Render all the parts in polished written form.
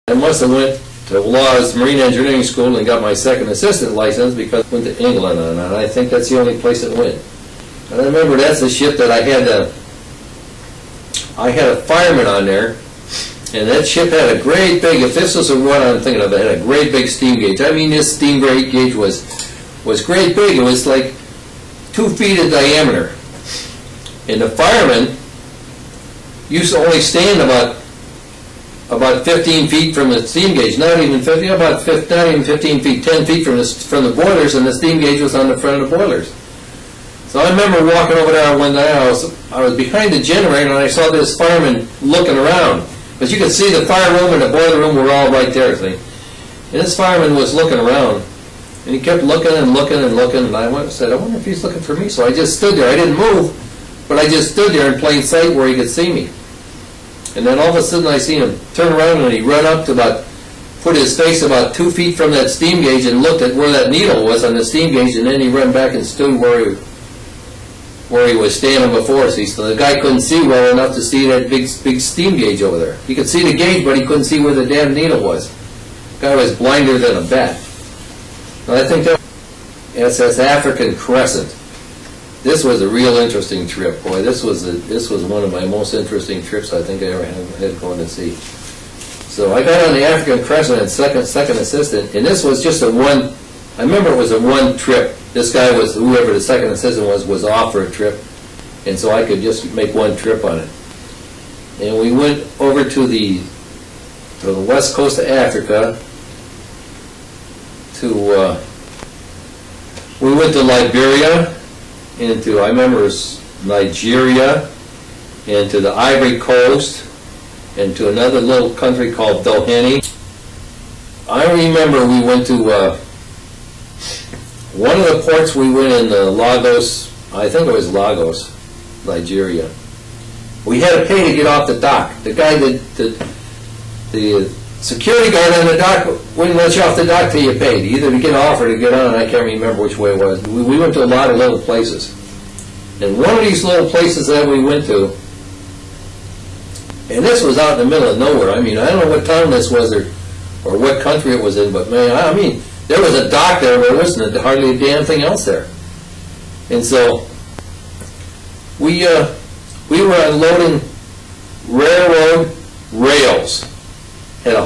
I must have went to Law's Marine Engineering School and got my second assistant license because I went to England on it. I think that's the only place it went. And I remember that's the ship that I had a fireman on there, and that ship had a great big, if this was a run I'm thinking of, it had a great big steam gauge. I mean, this steam gauge was great big. It was like 2 feet in diameter. And the fireman used to only stand about 15 feet from the steam gauge, not even 15, not even 15 feet, 10 feet from the boilers, and the steam gauge was on the front of the boilers. So I remember walking over there one day. I was behind the generator, and I saw this fireman looking around. But you could see the fire room and the boiler room were all right there, see? And this fireman was looking around, and he kept looking and looking and looking, and I said, I wonder if he's looking for me. So I just stood there. I didn't move, but I just stood there in plain sight where he could see me. And then all of a sudden I see him turn around, and he run up to put his face about 2 feet from that steam gauge and looked at where that needle was on the steam gauge, and then he ran back and stood where he was standing before. See, so the guy couldn't see well enough to see that big steam gauge over there. He could see the gauge, but he couldn't see where the damn needle was. The guy was blinder than a bat. And I think that SS African Crescent. This was a real interesting trip, boy. This was one of my most interesting trips I think I ever had going to sea. So I got on the African Crescent as second assistant, and this was just I remember it was a one trip. This guy whoever the second assistant was off for a trip, and so I could just make one trip on it. And we went over to the west coast of Africa. We went to Liberia, I remember it was Nigeria, and to the Ivory Coast, and to another little country called Doheny. I remember we went to one of the ports. We went in Lagos, I think it was Lagos, Nigeria. We had to pay to get off the dock. The guy, the security guard on the dock wouldn't let you off the dock till you paid, either to get off or to get on. I can't remember which way it was. We went to a lot of little places. And one of these little places that we went to, and this was out in the middle of nowhere. I mean, I don't know what town this was or what country it was in, but man, I mean, there was a dock there, but there wasn't hardly a damn thing else there. And so we were unloading railroad rails. Had a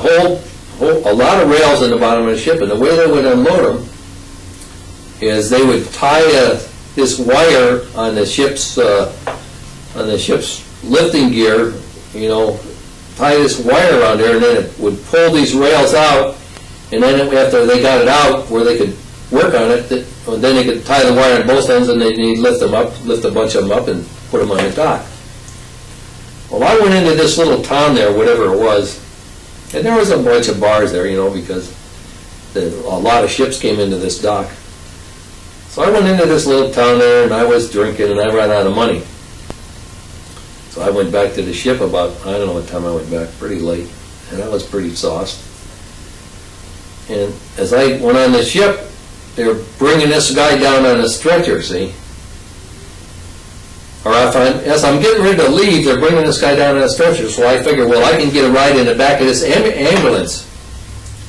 lot of rails in the bottom of the ship, and the way they would unload them is they would tie this wire on the ship's lifting gear, tie this wire around there, and then it would pull these rails out, and then after they got it out where they could work on it, then they could tie the wire on both ends, and they'd lift a bunch of them up and put them on the dock. Well, I went into this little town there, whatever it was, and there was a bunch of bars there, because a lot of ships came into this dock. So I went into this little town there, and I was drinking, and I ran out of money. So I went back to the ship about, I don't know what time I went back, pretty late, and I was pretty sauced. And as I went on the ship, they were bringing this guy down on a stretcher, see? Or as I'm getting ready to leave, they're bringing this guy down on a stretcher, so I figured, well, I can get a ride in the back of this ambulance.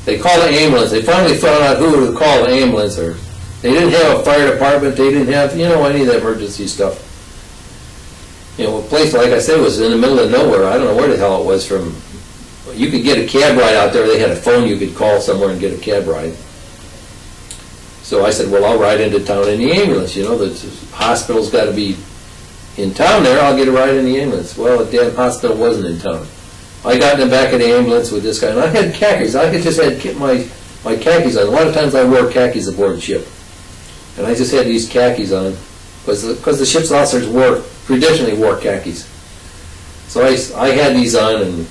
They called the ambulance. They finally found out who to call the ambulance. Or they didn't have a fire department. They didn't have, any of that emergency stuff. A place, like I said, was in the middle of nowhere. I don't know where the hell it was from. You could get a cab ride out there. They had a phone you could call somewhere and get a cab ride. So I said, well, I'll ride into town in the ambulance. The hospital's got to be in town there. I'll get a ride in the ambulance. Well, the damn hospital wasn't in town. I got in the back of the ambulance with this guy, and I had khakis. I just had my khakis on. A lot of times I wore khakis aboard the ship. And I just had these khakis on because the ship's officers traditionally wore khakis. So I had these on, and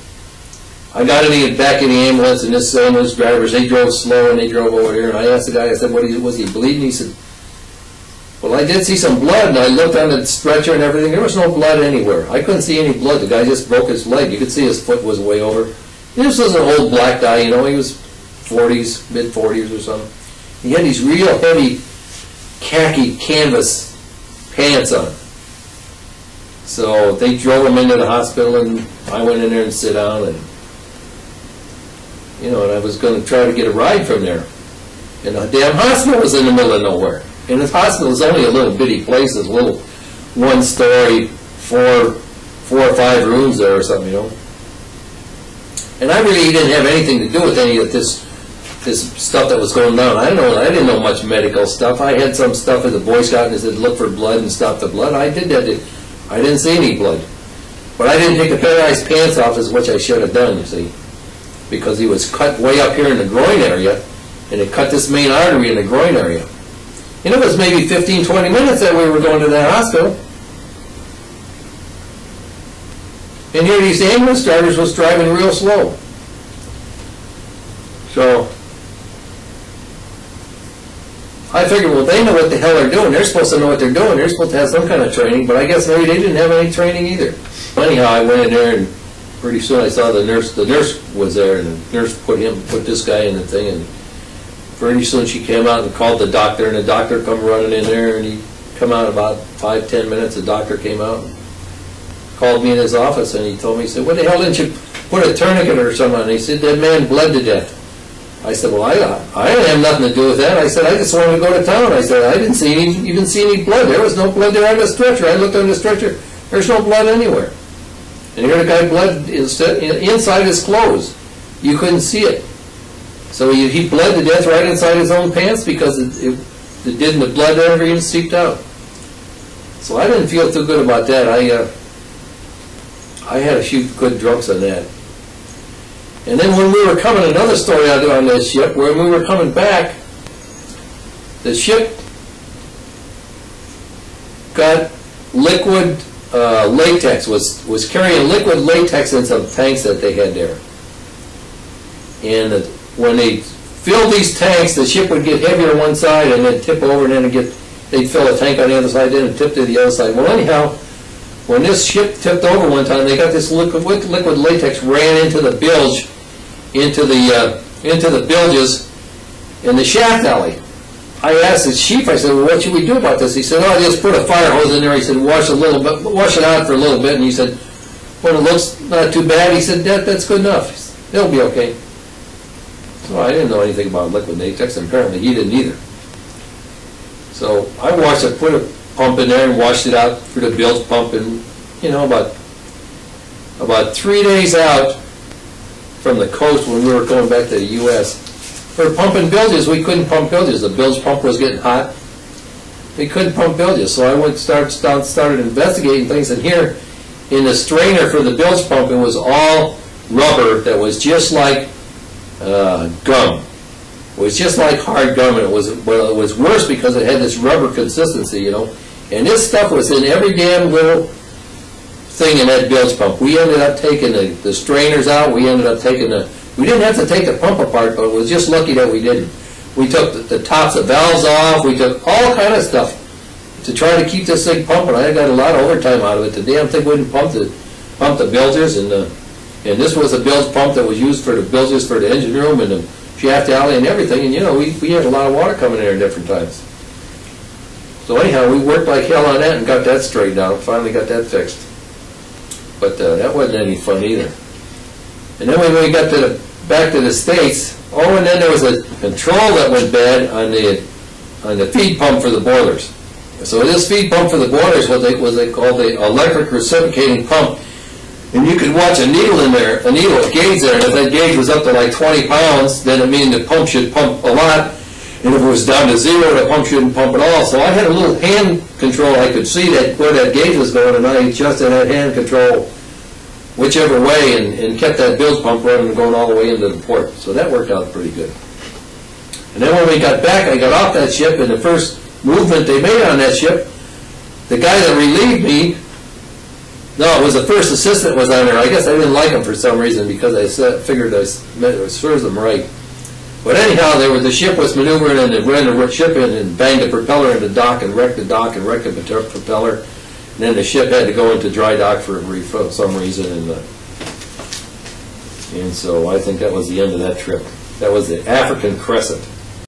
I got in the back of the ambulance, and this ambulance drivers, they drove slow, and they drove over here, and I asked the guy, I said, was he bleeding? He said, well, I did see some blood, and I looked on the stretcher and everything. There was no blood anywhere. I couldn't see any blood. The guy just broke his leg. You could see his foot was way over. This was an old black guy, he was 40s, mid-40s or something. He had these real heavy khaki canvas pants on. So they drove him into the hospital, and I went in there and sit down, and you know, and I was going to try to get a ride from there. And the damn hospital was in the middle of nowhere. And this hospital is only a little bitty place, a little one-story, four or five rooms there or something, you know. And I really didn't have anything to do with any of this stuff that was going down. I didn't know much medical stuff. I had some stuff at the Boy Scout and they said look for blood and stop the blood. I did that. I didn't see any blood. But I didn't take the guy's pants off, which I should have done, you see. Because he was cut way up here in the groin area, and it cut this main artery in the groin area. And it was maybe 15, 20 minutes that we were going to that hospital. And here these ambulance drivers was driving real slow. So I figured, well, they know what the hell they're doing. They're supposed to know what they're doing. They're supposed to have some kind of training, but I guess maybe they didn't have any training either. Anyhow, I went in there, and pretty soon I saw the nurse. The nurse was there, and the nurse put this guy in the thing, and pretty soon she came out and called the doctor, and the doctor come running in there, and he come out about 5-10 minutes. The doctor came out and called me in his office, and he told me, he said, what the hell didn't you put a tourniquet or something on? And he said, that man bled to death. I said, well, I didn't have nothing to do with that. I said, I just wanted to go to town. I said, I didn't even see any blood. There was no blood there on the stretcher. I looked on the stretcher. There's no blood anywhere. And here the guy bled inside his clothes. You couldn't see it. So he bled to death right inside his own pants because the blood never even seeped out. So I didn't feel too good about that. I had a few good drunks on that. And then when we were coming, another story I did on this ship, when we were coming back, the ship got liquid latex, was carrying liquid latex in some tanks that they had there. And when they filled these tanks, the ship would get heavier on one side and then tip over, and then they'd fill a tank on the other side, then it'd tip to the other side. Well, anyhow, when this ship tipped over one time, they got this liquid latex ran into the bilge, into the bilges in the shaft alley. I asked the chief, I said, well, what should we do about this? He said, oh, just put a fire hose in there. He said, wash it out for a little bit. And he said, when it looks not too bad, he said, that's good enough. Said, it'll be okay. So I didn't know anything about liquid latex, and apparently he didn't either. So I washed it, put a pump in there and washed it out for the bilge pump, and you know, about 3 days out from the coast when we were going back to the U.S., for pumping bilges, we couldn't pump bilges. The bilge pump was getting hot. We couldn't pump bilges, so I went started investigating things, and here in the strainer for the bilge pump, it was all rubber that was just like gum. It was just like hard gum, and it was worse because it had this rubber consistency, you know. And this stuff was in every damn little thing in that bilge pump. We ended up taking the strainers out. We ended up taking we didn't have to take the pump apart, but it was just lucky that we didn't. We took the tops of valves off. We took all kind of stuff to try to keep this thing pumping. I got a lot of overtime out of it. The damn thing wouldn't pump the bilges, and this was a bilge pump that was used for the bilges for the engine room and the shaft alley and everything. And you know, we had a lot of water coming in there at different times. So anyhow, we worked like hell on that and got that straightened out. Finally got that fixed. But that wasn't any fun either. And then when we got back to the States, oh, and then there was a control that went bad on the feed pump for the boilers. So this feed pump for the boilers was they called the electric reciprocating pump. And you could watch a needle in there, a gauge there, and if that gauge was up to like 20 pounds, then it means the pump should pump a lot. And if it was down to 0, the pump shouldn't pump at all. So I had a little hand control. I could see where that gauge was going, and I adjusted that hand control whichever way and kept that bilge pump running and going all the way into the port. So that worked out pretty good. And then when we got back, I got off that ship, and the first movement they made on that ship, the guy that relieved me, no, it was the first assistant was on there. I guess I didn't like him for some reason because I figured I served them right. But anyhow, the ship was maneuvering, and it ran the ship in and banged the propeller into the dock and wrecked the propeller. And then the ship had to go into dry dock for some reason, and so I think that was the end of that trip. That was the African Crescent.